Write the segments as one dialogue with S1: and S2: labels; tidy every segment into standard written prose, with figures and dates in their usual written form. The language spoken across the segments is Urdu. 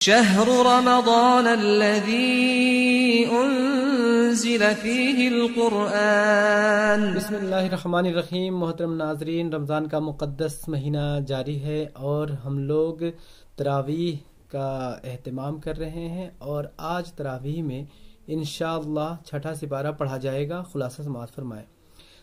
S1: شهر رمضان الذي انزل فيه القرآن۔
S2: بسم اللہ الرحمن الرحیم۔ محترم ناظرین، رمضان کا مقدس مہینہ جاری ہے اور ہم لوگ تراویح کا اہتمام کر رہے ہیں، اور آج تراویح میں انشاءاللہ چھٹا سپارہ پڑھا جائے گا۔ خلاصہ سماعت فرمائیں۔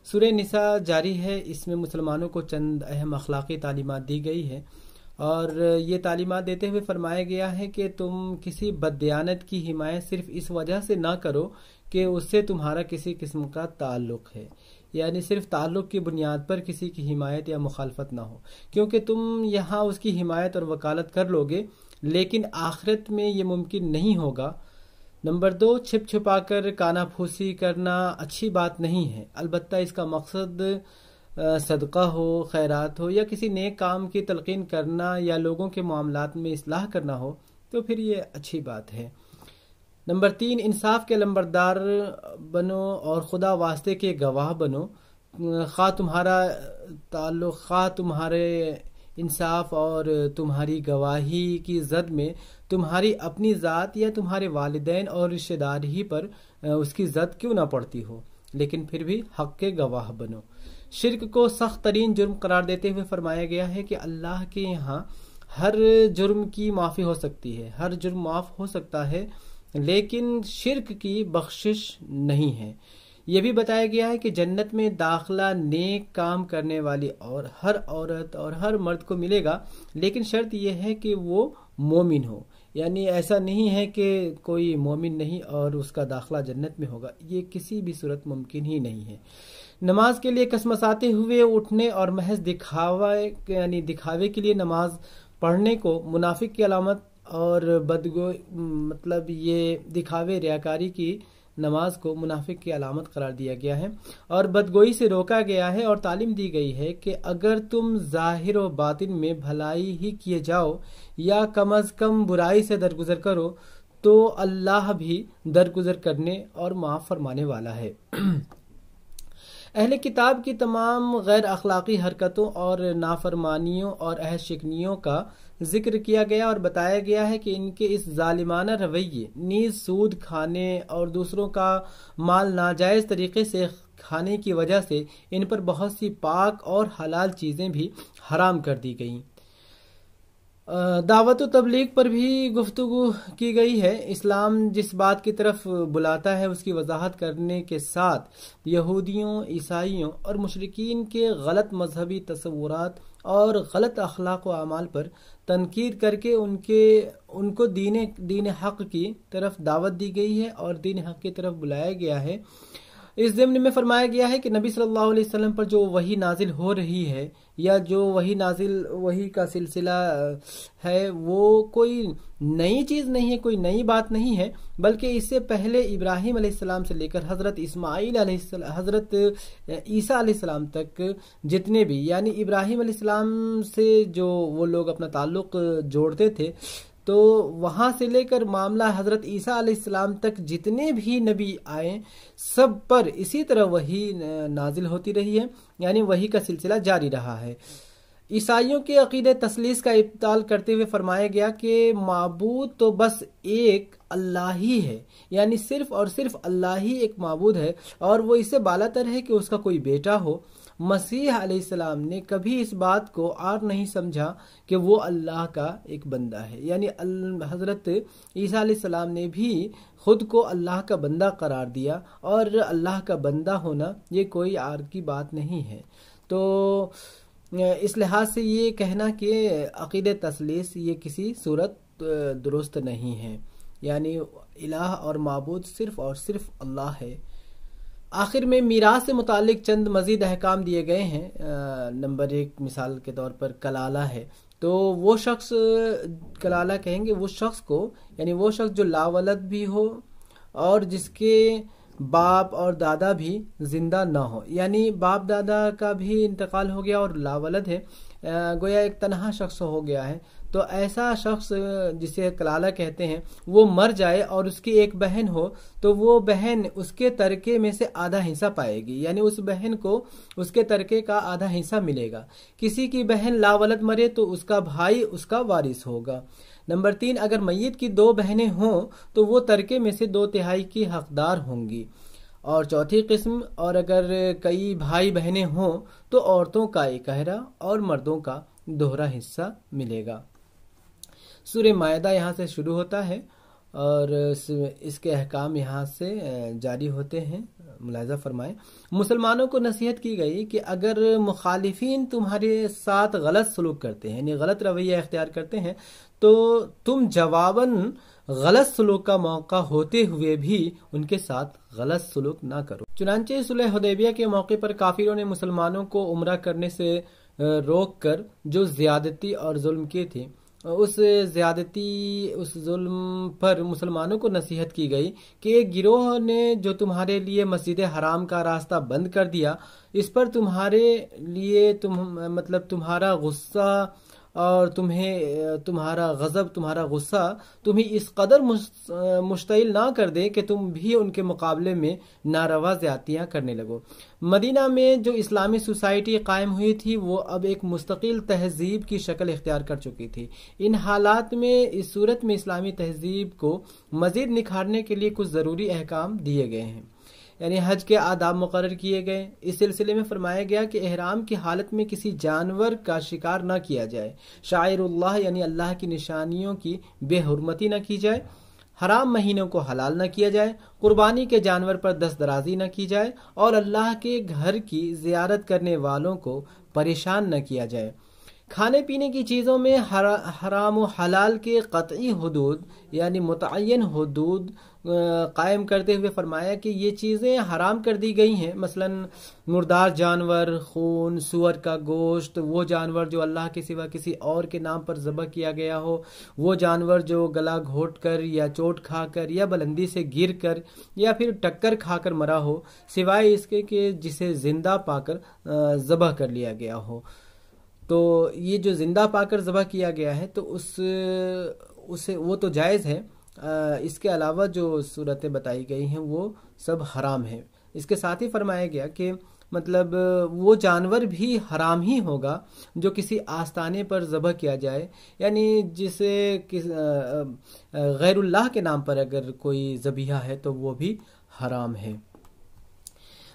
S2: سورہ نساء جاری ہے، اس میں مسلمانوں کو چند اہم اخلاقی تعلیمات دی گئی ہے، اور یہ تعلیمات دیتے ہوئے فرمایا گیا ہے کہ تم کسی بددیانت کی حمایت صرف اس وجہ سے نہ کرو کہ اس سے تمہارا کسی قسم کا تعلق ہے، یعنی صرف تعلق کی بنیاد پر کسی کی حمایت یا مخالفت نہ ہو، کیونکہ تم یہاں اس کی حمایت اور وکالت کر لو گے لیکن آخرت میں یہ ممکن نہیں ہوگا۔ نمبر 2، چھپ چھپا کر کانا پھوسی کرنا اچھی بات نہیں ہے، البتہ اس کا مقصد صدقہ ہو، خیرات ہو، یا کسی نیک کام کی تلقین کرنا یا لوگوں کے معاملات میں اصلاح کرنا ہو تو پھر یہ اچھی بات ہے۔ نمبر 3، انصاف کے لمبردار بنو اور خدا واسطے کے گواہ بنو، خواہ تمہارا تعلق، خواہ تمہارے انصاف اور تمہاری گواہی کی زد میں تمہاری اپنی ذات یا تمہارے والدین اور رشتہ دار ہی پر اس کی زد کیوں نہ پڑتی ہو، لیکن پھر بھی حق کے گواہ بنو۔ شرک کو سخت ترین جرم قرار دیتے ہوئے فرمایا گیا ہے کہ اللہ کے یہاں ہر جرم کی معافی ہو سکتی ہے، ہر جرم معاف ہو سکتا ہے، لیکن شرک کی بخشش نہیں ہے۔ یہ بھی بتایا گیا ہے کہ جنت میں داخلہ نیک کام کرنے والی اور ہر عورت اور ہر مرد کو ملے گا، لیکن شرط یہ ہے کہ وہ مومن ہو، یعنی ایسا نہیں ہے کہ کوئی مومن نہیں اور اس کا داخلہ جنت میں ہوگا، یہ کسی بھی صورت ممکن ہی نہیں ہے۔ نماز کے لیے کسمساتے ہوئے اٹھنے اور محض دکھاوے کے لیے نماز پڑھنے کو منافق کی علامت اور یہ دکھاوے ریاکاری کی نماز کو منافق کی علامت قرار دیا گیا ہے اور بدگوئی سے روکا گیا ہے، اور تعلیم دی گئی ہے کہ اگر تم ظاہر و باطن میں بھلائی ہی کیے جاؤ یا کم از کم برائی سے درگزر کرو تو اللہ بھی درگزر کرنے اور معاف فرمانے والا ہے۔ اہل کتاب کی تمام غیر اخلاقی حرکتوں اور نافرمانیوں اور عہد شکنیوں کا ذکر کیا گیا اور بتایا گیا ہے کہ ان کے اس ظالمانہ رویے، نیز سود کھانے اور دوسروں کا مال ناجائز طریقے سے کھانے کی وجہ سے ان پر بہت سی پاک اور حلال چیزیں بھی حرام کر دی گئیں۔ دعوت و تبلیغ پر بھی گفتگو کی گئی ہے۔ اسلام جس بات کی طرف بلاتا ہے اس کی وضاحت کرنے کے ساتھ یہودیوں، عیسائیوں اور مشرکین کے غلط مذہبی تصورات اور غلط اخلاق و اعمال پر تنقید کر کے ان کو دین حق کی طرف دعوت دی گئی ہے اور دین حق کی طرف بلایا گیا ہے۔ اس ضمن میں فرمایا گیا ہے کہ نبی صلی اللہ علیہ وسلم پر جو وحی نازل ہو رہی ہے یا جو وحی کا سلسلہ ہے وہ کوئی نئی چیز نہیں ہے، کوئی نئی بات نہیں ہے، بلکہ اس سے پہلے ابراہیم علیہ السلام سے لے کر حضرت حضرت عیسیٰ علیہ السلام تک جتنے بھی، یعنی ابراہیم علیہ السلام سے جو وہ لوگ اپنا تعلق جوڑتے تھے تو وہاں سے لے کر معاملہ حضرت عیسیٰ علیہ السلام تک جتنے بھی نبی آئے سب پر اسی طرح وحی نازل ہوتی رہی ہے، یعنی وحی کا سلسلہ جاری رہا ہے۔ عیسائیوں کے عقیدہ تثلیث کا ابطال کرتے ہوئے فرمایا گیا کہ معبود تو بس ایک اللہ ہی ہے، یعنی صرف اور صرف اللہ ہی ایک معبود ہے اور وہ اس سے بالاتر ہے کہ اس کا کوئی بیٹا ہو۔ مسیح علیہ السلام نے کبھی اس بات کو عار نہیں سمجھا کہ وہ اللہ کا ایک بندہ ہے، یعنی حضرت عیسیٰ علیہ السلام نے بھی خود کو اللہ کا بندہ قرار دیا، اور اللہ کا بندہ ہونا یہ کوئی عار کی بات نہیں ہے۔ تو اس لحاظ سے یہ کہنا کہ عقیدہ تثلیث یہ کسی صورت درست نہیں ہے، یعنی الہ اور معبود صرف اور صرف اللہ ہے۔ آخر میں میراث سے متعلق چند مزید احکام دیے گئے ہیں۔ نمبر 1 مثال کے طور پر کلالہ ہے، تو وہ شخص کلالہ کہیں گے وہ شخص کو، یعنی وہ شخص جو لاولد بھی ہو اور جس کے باپ اور دادا بھی زندہ نہ ہو، یعنی باپ دادا کا بھی انتقال ہو گیا اور لاولد ہے، گویا ایک تنہا شخص ہو گیا ہے، تو ایسا شخص جسے کلالہ کہتے ہیں وہ مر جائے اور اس کی ایک بہن ہو تو وہ بہن اس کے ترکے میں سے آدھا حصہ پائے گی، یعنی اس بہن کو اس کے ترکے کا آدھا حصہ ملے گا۔ کسی کی بہن لاولد مرے تو اس کا بھائی اس کا وارث ہوگا۔ نمبر 3، اگر میت کی 2 بہنیں ہوں تو وہ ترکے میں سے 2/3 کی حقدار ہوں گی. اور چوتھی قسم، اور اگر کئی بھائی بہنیں ہوں تو عورتوں کا 1/2 اور مردوں کا 2 حصہ ملے گا. سورہ مائدہ یہاں سے شروع ہوتا ہے اور اس کے احکام یہاں سے جاری ہوتے ہیں. ملاحظہ فرمائیں، مسلمانوں کو نصیحت کی گئی کہ اگر مخالفین تمہارے ساتھ غلط سلوک کرتے ہیں، یعنی غلط رویہ اختیار کرتے ہیں، تو تم جواباً غلط سلوک کا موقع ہوتے ہوئے بھی ان کے ساتھ غلط سلوک نہ کرو. چنانچہ صلح حدیبیہ کے موقع پر کافروں نے مسلمانوں کو عمرہ کرنے سے روک کر جو زیادتی اور ظلم کیے تھے، اس ظلم پر مسلمانوں کو نصیحت کی گئی کہ ایک گروہ نے جو تمہارے لیے مسجد حرام کا راستہ بند کر دیا، اس پر تمہارے لیے تمہارا غصہ اور تمہارا غضب، تمہارا غصہ تمہیں اس قدر مشتعل نہ کر دے کہ تم بھی ان کے مقابلے میں ناروا زیادتیاں کرنے لگو. مدینہ میں جو اسلامی سوسائٹی قائم ہوئی تھی وہ اب ایک مستقل تہذیب کی شکل اختیار کر چکی تھی. ان حالات میں اس صورت میں اسلامی تہذیب کو مزید نکھارنے کے لیے کچھ ضروری احکام دیے گئے ہیں، یعنی حج کے آداب مقرر کیے گئے. اس سلسلے میں فرمایا گیا کہ احرام کی حالت میں کسی جانور کا شکار نہ کیا جائے، شاعر اللہ یعنی اللہ کی نشانیوں کی بے حرمتی نہ کی جائے، حرام مہینوں کو حلال نہ کیا جائے، قربانی کے جانور پر دست درازی نہ کی جائے، اور اللہ کے گھر کی زیارت کرنے والوں کو پریشان نہ کیا جائے. کھانے پینے کی چیزوں میں حرام و حلال کے قطعی حدود یعنی متعین حدود قائم کرتے ہوئے فرمایا کہ یہ چیزیں حرام کر دی گئی ہیں، مثلا مردار جانور، خون، سور کا گوشت، وہ جانور جو اللہ کے سوا کسی اور کے نام پر ذبح کیا گیا ہو، وہ جانور جو گلا گھوٹ کر یا چوٹ کھا کر یا بلندی سے گر کر یا پھر ٹکر کھا کر مرا ہو، سوائے اس کے کہ جسے زندہ پا کر ذبح کر لیا گیا ہو. تو یہ جو زندہ پا کر ذبح کیا گیا ہے تو اسے وہ تو جائز ہے. اس کے علاوہ جو صورتیں بتائی گئی ہیں وہ سب حرام ہیں. اس کے ساتھ ہی فرمایا گیا کہ وہ جانور بھی حرام ہی ہوگا جو کسی آستانے پر ذبح کیا جائے، یعنی جسے غیر اللہ کے نام پر اگر کوئی ذبیحہ ہے تو وہ بھی حرام ہے.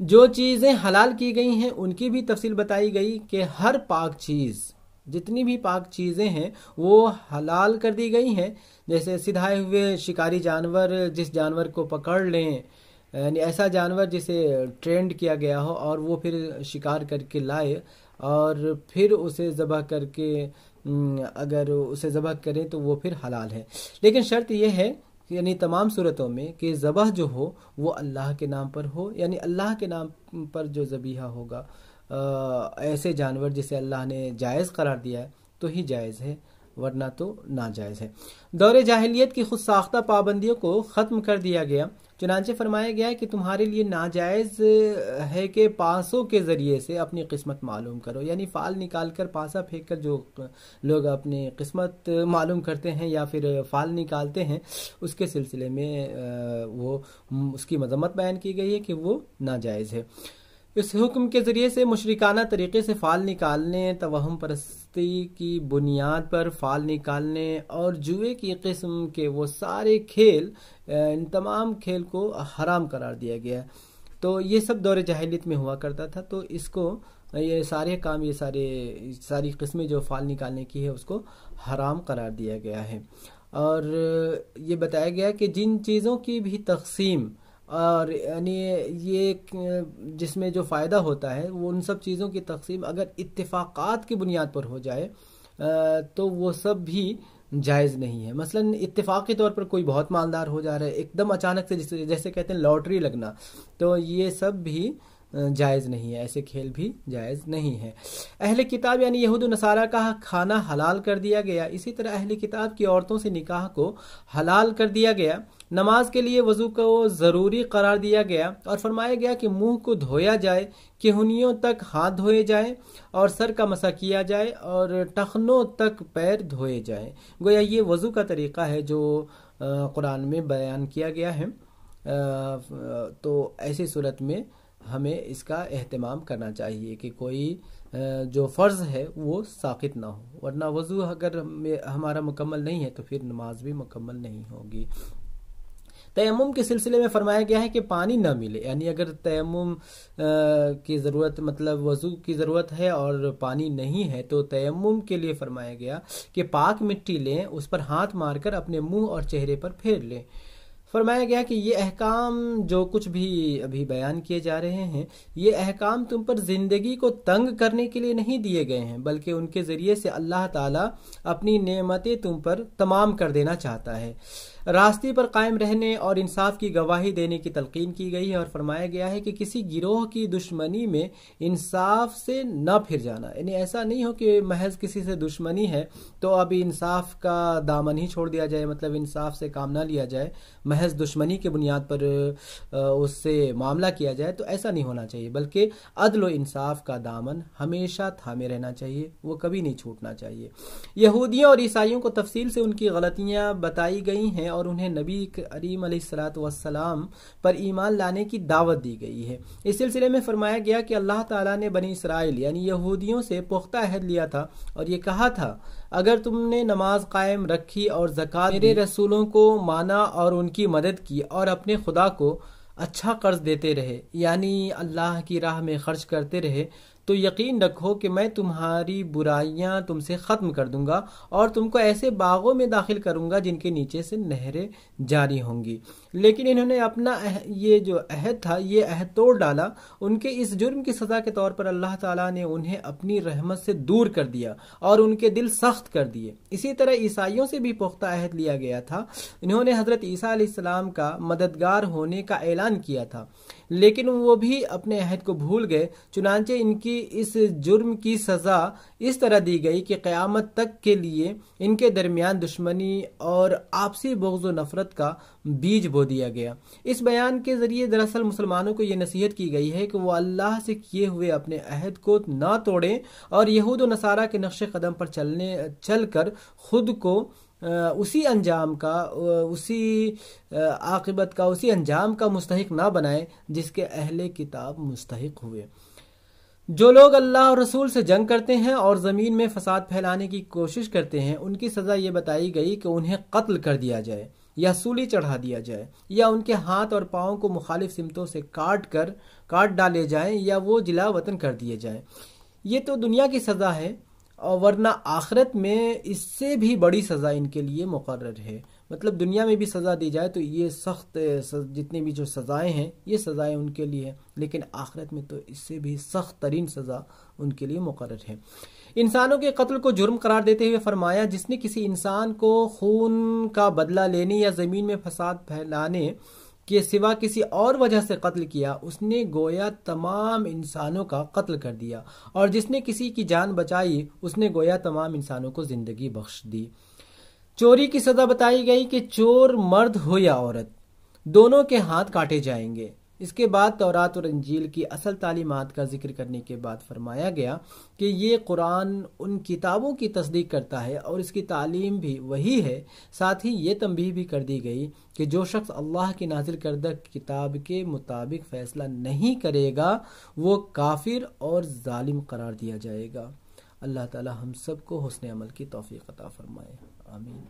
S2: جو چیزیں حلال کی گئی ہیں ان کی بھی تفصیل بتائی گئی کہ ہر پاک چیز، جتنی بھی پاک چیزیں ہیں وہ حلال کر دی گئی ہیں. جیسے سدھائے ہوئے شکاری جانور، جس جانور کو پکڑ لیں، یعنی ایسا جانور جسے ٹرینڈ کیا گیا ہو اور وہ پھر شکار کر کے لائے اور پھر اسے ذبح کر کے اگر اسے ذبح کریں تو وہ پھر حلال ہے. لیکن شرط یہ ہے یعنی تمام صورتوں میں کہ ذبح جو ہو وہ اللہ کے نام پر ہو، یعنی اللہ کے نام پر جو ذبیحہ ہوگا، ایسے جانور جسے اللہ نے جائز قرار دیا ہے تو ہی جائز ہے، ورنہ تو ناجائز ہے. دور جاہلیت کی خود ساختہ پابندیوں کو ختم کر دیا گیا. چنانچہ فرمایا گیا کہ تمہارے لیے ناجائز ہے کہ پاسوں کے ذریعے سے اپنی قسمت معلوم کرو، یعنی فال نکال کر پاسا پھینک کر جو لوگ اپنی قسمت معلوم کرتے ہیں یا پھر فال نکالتے ہیں، اس کے سلسلے میں اس کی مذمت بیان کی گئی ہے کہ وہ ناجائز ہے. اس حکم کے ذریعے سے مشرکانہ طریقے سے فال نکالنے، توہم پرستی کی بنیاد پر فال نکالنے اور جوئے کی قسم کے وہ سارے کھیل، ان تمام کھیل کو حرام قرار دیا گیا. تو یہ سب دور جاہلیت میں ہوا کرتا تھا، تو اس کو یہ سارے کام، یہ ساری قسمیں جو فال نکالنے کی ہے اس کو حرام قرار دیا گیا ہے. اور یہ بتایا گیا کہ جن چیزوں کی بھی تقسیم اور یعنی یہ جس میں جو فائدہ ہوتا ہے وہ ان سب چیزوں کی تقسیم اگر اتفاقات کی بنیاد پر ہو جائے تو وہ سب بھی جائز نہیں ہے. مثلا اتفاقی طور پر کوئی بہت مالدار ہو جا رہا ہے ایک دم اچانک سے، جیسے کہتے ہیں لاٹری لگنا، تو یہ سب بھی جائز نہیں ہے، ایسے کھیل بھی جائز نہیں ہے. اہل کتاب یعنی یہود و نصارہ کا کھانا حلال کر دیا گیا. اسی طرح اہل کتاب کی عورتوں سے نکاح کو حلال کر دیا گیا. نماز کے لیے وضو کو ضروری قرار دیا گیا اور فرمایا گیا کہ منہ کو دھویا جائے، کہنیوں تک ہاتھ دھوئے جائیں اور سر کا مسح کیا جائے اور ٹخنوں تک پیر دھوئے جائیں. گویا یہ وضو کا طریقہ ہے جو قرآن میں بیان کیا گیا ہے. تو ایسی صورت میں ہمیں اس کا اہتمام کرنا چاہیے کہ کوئی جو فرض ہے وہ ساقط نہ ہو، ورنہ وضو اگر ہمارا مکمل نہیں ہے تو پھر نماز بھی مکمل نہیں ہوگی۔ تیمم کے سلسلے میں فرمایا گیا ہے کہ پانی نہ ملے، یعنی اگر تیمم کی ضرورت مطلب وضو کی ضرورت ہے اور پانی نہیں ہے تو تیمم کے لیے فرمایا گیا کہ پاک مٹی لیں، اس پر ہاتھ مار کر اپنے منہ اور چہرے پر پھیر لیں۔ فرمایا گیا کہ یہ احکام جو کچھ بھی ابھی بیان کیے جا رہے ہیں، یہ احکام تم پر زندگی کو تنگ کرنے کے لیے نہیں دیے گئے ہیں، بلکہ ان کے ذریعے سے اللہ تعالیٰ اپنی نعمتیں تم پر تمام کر دینا چاہتا ہے۔ راستے پر قائم رہنے اور انصاف کی گواہی دینے کی تلقین کی گئی ہے، اور فرمایا گیا ہے کہ کسی گروہ کی دشمنی میں انصاف سے نہ پھر جانا، یعنی ایسا نہیں ہو کہ محض کسی سے دشمنی ہے تو اب انصاف کا دامن ہی چھوڑ دیا جائے، مطلب انصاف سے کام نہ لیا جائے، محض دشمنی کے بنیاد پر اس سے معاملہ کیا جائے، تو ایسا نہیں ہونا چاہیے، بلکہ عدل و انصاف کا دامن ہمیشہ تھامے رہنا چاہیے، وہ کبھی نہیں چھوٹنا چاہیے۔ یہودیوں اور عیسائیوں کو تفصیل سے ان کی غلطیاں بتائی گئی ہیں اور انہیں نبی کریم علیہ الصلوۃ والسلام پر ایمان لانے کی دعوت دی گئی ہے۔ اس سلسلے میں فرمایا گیا کہ اللہ تعالیٰ نے بنی اسرائیل یعنی یہودیوں سے پختہ عہد لیا تھا اور یہ کہا تھا، اگر تم نے نماز قائم رکھی اور زکوٰۃ میرے رسولوں کو مانا اور ان کی مدد کی اور اپنے خدا کو اچھا قرض دیتے رہے، یعنی اللہ کی راہ میں خرچ کرتے رہے، تو یقین رکھو کہ میں تمہاری برائیاں تم سے ختم کر دوں گا اور تم کو ایسے باغوں میں داخل کروں گا جن کے نیچے سے نہریں جاری ہوں گی۔ لیکن انہوں نے اپنا یہ جو عہد تھا یہ عہد توڑ ڈالا۔ ان کے اس جرم کی سزا کے طور پر اللہ تعالیٰ نے انہیں اپنی رحمت سے دور کر دیا اور ان کے دل سخت کر دیے۔ اسی طرح عیسائیوں سے بھی پختہ عہد لیا گیا تھا، انہوں نے حضرت عیسیٰ علیہ السلام کا مددگار ہونے کا اعلان کیا تھا، لیکن وہ بھی اپنے عہد کو بھول گئے۔ چنانچہ ان کی اس جرم کی سزا اس طرح دی گئی کہ قیامت تک کے لیے ان کے درمیان دشمنی اور آپسی بغض و نفرت کا بیج بو دیا گیا۔ اس بیان کے ذریعے دراصل مسلمانوں کو یہ نصیحت کی گئی ہے کہ وہ اللہ سے کیے ہوئے اپنے عہد کو نہ توڑیں اور یہود و نصارہ کے نقش قدم پر چل کر خود کو اسی انجام کا، اسی عاقبت کا، اسی انجام کا مستحق نہ بنائیں جس کے اہل کتاب مستحق ہوئے۔ جو لوگ اللہ اور رسول سے جنگ کرتے ہیں اور زمین میں فساد پھیلانے کی کوشش کرتے ہیں، ان کی سزا یہ بتائی گئی کہ انہیں قتل کر دیا جائے یا سولی چڑھا دیا جائے، یا ان کے ہاتھ اور پاؤں کو مخالف سمتوں سے کاٹ ڈالے جائیں، یا وہ جلا وطن کر دیے جائیں۔ یہ تو دنیا کی سزا ہے، اور ورنہ آخرت میں اس سے بھی بڑی سزا ان کے لیے مقرر ہے۔ مطلب دنیا میں بھی سزا دی جائے تو یہ سخت جتنی بھی جو سزائیں ہیں یہ سزائیں ان کے لیے ہیں، لیکن آخرت میں تو اس سے بھی سخت ترین سزا ان کے لیے مقرر ہے۔ انسانوں کے قتل کو جرم قرار دیتے ہوئے فرمایا، جس نے کسی انسان کو خون کا بدلہ لینے یا زمین میں فساد پھیلانے کے سوا کسی اور وجہ سے قتل کیا، اس نے گویا تمام انسانوں کا قتل کر دیا، اور جس نے کسی کی جان بچائی اس نے گویا تمام انسانوں کو زندگی بخش دی۔ چوری کی سزا بتائی گئی کہ چور مرد ہو یا عورت دونوں کے ہاتھ کاٹے جائیں گے۔ اس کے بعد تورات اور انجیل کی اصل تعلیمات کا ذکر کرنے کے بعد فرمایا گیا کہ یہ قرآن ان کتابوں کی تصدیق کرتا ہے اور اس کی تعلیم بھی وہی ہے۔ ساتھ ہی یہ تنبیہ بھی کر دی گئی کہ جو شخص اللہ کی نازل کردہ کتاب کے مطابق فیصلہ نہیں کرے گا وہ کافر اور ظالم قرار دیا جائے گا۔ اللہ تعالی ہم سب کو حسن عمل کی توفیق عطا فرمائے، آمین۔